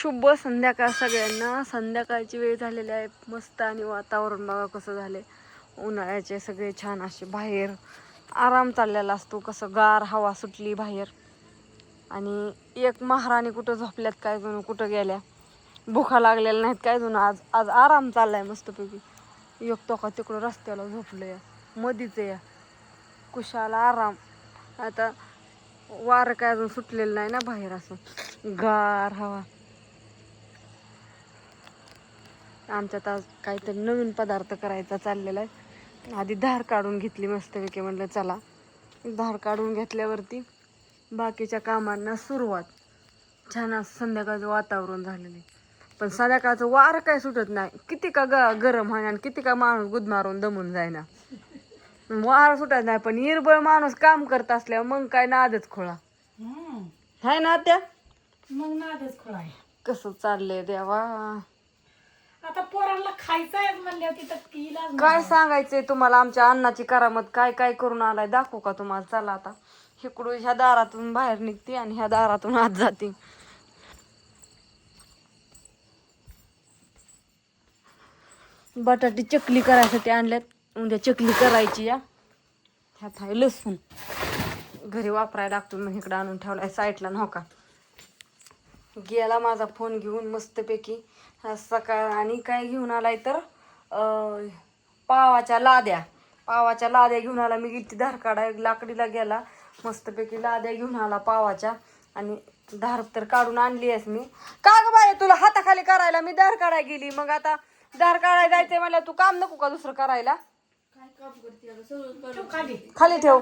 शुभ संध्याकाळ सगळ्यांना. संध्याकाळची वेळ झालेली आहे. मस्त आणि वातावरण बघा कसं झाले. उन्हाळ्याचे सगळे छान असे बाहेर आराम चाललेला असतो. कसं गार हवा सुटली बाहेर. आणि एक महाराणी कुठं झोपल्यात काय जणू, कुठं गेल्या, भुका लागलेल्या नाहीत काय जणू. आज आज आराम चाललाय मस्तपैकी. एक तो का तिकडं रस्त्याला झोपलं या मधीच या कुशाला आराम. आता वारं काय अजून सुटलेलं नाही ना बाहेर, असं गार हवा. आमच्यात आज काहीतरी नवीन पदार्थ करायचा चाललेला आहे. आधी धार काढून घेतली मस्तपैकी. म्हटलं चला धार काढून घेतल्यावरती बाकीच्या कामांना सुरुवात. छान असं संध्याकाळचं वातावरण झालेलं आहे. पण संध्याकाळचं वारं काय सुटत नाही. किती का गरम आहे आणि किती का माणूस गुदमारून दमून जायना. वारं सुटत नाही. पण निर्बळ माणूस काम करत असल्यावर मग काय नादच खोळा हाय ना त्या. मग नादच खोळाय. कसं चाललंय देवा. आता पोरांना खायचं आहे म्हणल्यावर तिथं इलाज काय सांगायचंय तुम्हाला. आमच्या अन्नाची करामत काय काय करून आलाय दाखवू का तुम्हाला. चला आता इकडून ह्या दारातून बाहेर निघते आणि ह्या दारातून आत जाते. बटाटी चकली करायसाठी आणल्यात. उद्या चकली करायची या. ह्यात आहे लसूण, घरी वापरायला लागतो मग इकडं आणून ठेवलाय साईडला. नका गेला माझा फोन घेऊन मस्तपैकी सकाळ. आणि काय घेऊन आलाय तर पावाच्या लाद्या घेऊन आला. मी गेली धार काढाय लाकडीला गेला, मस्तपैकी लाद्या घेऊन आला पावाच्या. आणि धार तर काढून आणली आहेस मी. का ग बाय तुला हाताखाली करायला. मी धार काढाय गेली, मग आता धार काढायला जायचंय मला. तू काम नको का दुसरं करायला. खाली ठेव.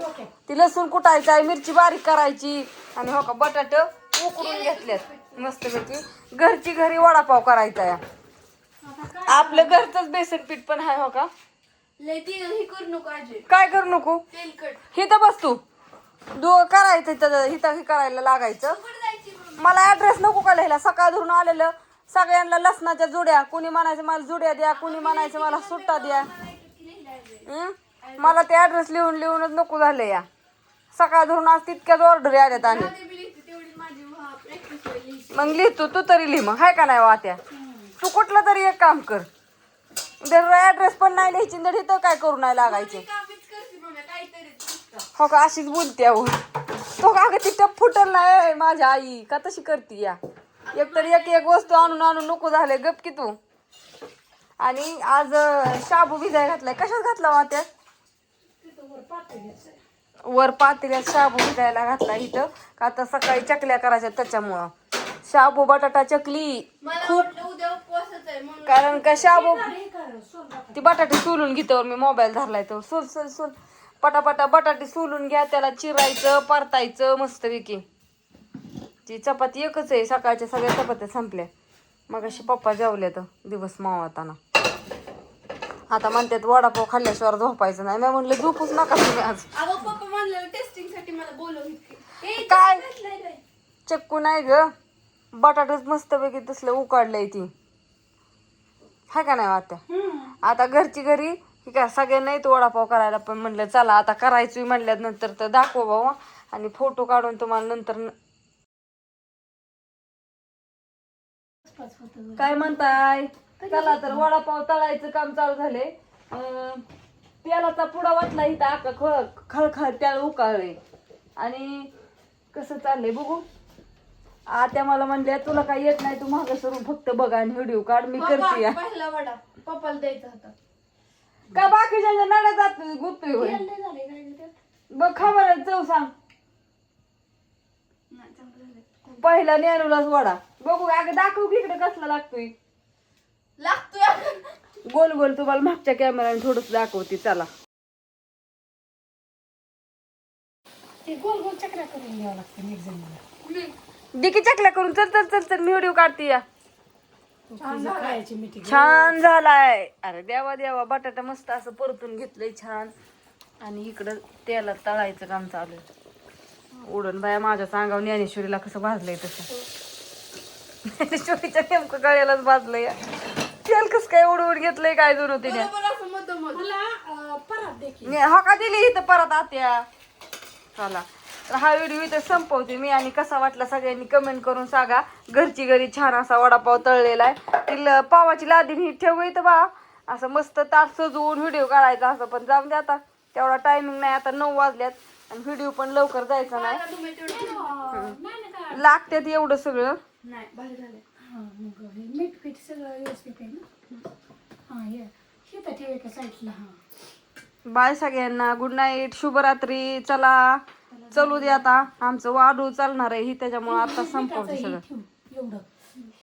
ती लसूण कुटायचं आहे, मिरची बारीक करायची. आणि हो का बटाट उकडून घेतल्यात मस्तपैकी. घरची घरी वडापाव करायचा या. आपलं घरचंच बेसन पीठ पण आहे. हो का काय करू नको. हिथं बस तू. करायचं हिथं करायला लागायचं. मला ऍड्रेस नको का लिहायला. सकाळ धरून आलेलं सगळ्यांना लसणाच्या जुड्या. कुणी म्हणायचं मला जुड्या द्या, कुणी म्हणायचं मला सुट्टा द्या. मला ते ऍड्रेस लिहूनच नको झाले या. सकाळ धरून आज तितक्याच ऑर्डर आल्यात. आणि मग लिहितो तू तरी लिह मग. हाय का नाही वात्या. तू कुठलं तरी एक काम कर. ऍड्रेस पण नाही लिहायची तर इथं काय करू नाही लागायचे. हो का अशीच बोलते अहो. तो का ती टप फुटल नाही माझ्या आई का तशी करते या. एकतर एक वस्तू आणून नको झाले. गप की तू. आणि आज शाबू भिजाय घातलाय. कशात घातला वात्यात. वर पातेल्यात शाबू भिजायला घातला इथं. का आता सकाळी चकल्या करायच्या त्याच्यामुळं. शाबू बटाटा चकली खूप. कारण का शाबू ती बटाटे सोलून घेतो. मी मोबाईल धरलाय तो. सोल पटापटा बटाटे सोलून घ्या. त्याला चिरायचं परतायचं मस्तपैकी. ती चपाती एकच आहे. सकाळच्या सगळ्या चपात्या संपल्या. मग अशी पप्पा जेवले तर दिवस मावळताना. आता म्हणतात वडापाव खाल्ल्याशिवाय झोपायचं नाही. मी म्हणलं झोपूच नका तुम्ही आज. काय चक्कू नाही ग. बटाटाच मस्तपैकी तसलं उकाडलंय ती. हाय का नाही आता. आता घरची घरी काय सगळे नाहीत वडापाव करायला. पण म्हणलं चला आता करायचं म्हणल्यानंतर तर दाखव बाबा. आणि फोटो काढून तुम्हाला नंतर. काय म्हणताय. चला तर वडापाव तळायचं काम चालू झाले. तेलाचा पुडा वाटला इथं आका खळखळ त्याला उकाळले. आणि कसं चाललंय बघू. आता मला म्हणले तुला काय येत नाही, तू मागं सरून फक्त बघा आणि व्हिडिओ काढ. मी करते पहिला वडा पप्पाला द्यायचा होता का बाकीच्या नाड्या जात गुततोय बघ. खबर चव सांग. पहिला नेहरूलाच वडा बघू. अगं दाखवू की इकडे कसला लागतोय. गोल गोल तुम्हाला मागच्या कॅमेराने थोडस दाखवते. चला ते गोल गोल चक्रा करून द्यावं लागतं एक जण. डिकी चकल्या करून चल चल चल चल मी व्हिडिओ काढते या. खायची मिठी छान झालाय. अरे देवा देवा. बटाटा मस्त असं परतून घेतलंय छान. आणि इकडं तेलात तळायचं काम चालू आहे. उडून बाया माझ्या सांगाव ज्ञानेश्वरीला कसं भाजलंय तसं. ज्ञानेश्वरीच्या नेमकं गळ्यालाच भाजलंय. तेल कसं काय उडवून घेतलंय काय जण होते. मला परत देखील हा का दिली इथं परत आत्या. चला तर हा व्हिडिओ इथे संपवते मी आणि कसा वाटला सगळ्यांनी कमेंट करून सांगा. घरची घरी छान असा वडापाव तळलेला आहे. ती पावाची लादी ही ठेव इथं बा असं मस्त ताट सजवून व्हिडिओ काढायचा असं, पण जाऊन दे आता तेवढा टायमिंग नाही. आता 9 वाजल्यात आणि व्हिडिओ पण लवकर जायचा नाही. लागतात एवढं सगळं. नाही भारी झालं. हा मग हे मीठ पीठ सगळं व्यवस्थित आहे ना. हा हे तर ठेव एका साईडला. हा बाय सगळ्यांना, गुड नाईट, शुभरात्री. चला चलू दे आता, आमचं वाढू चालणार आहे ही त्याच्यामुळे आता संपवते सगळं. ठेव एवढं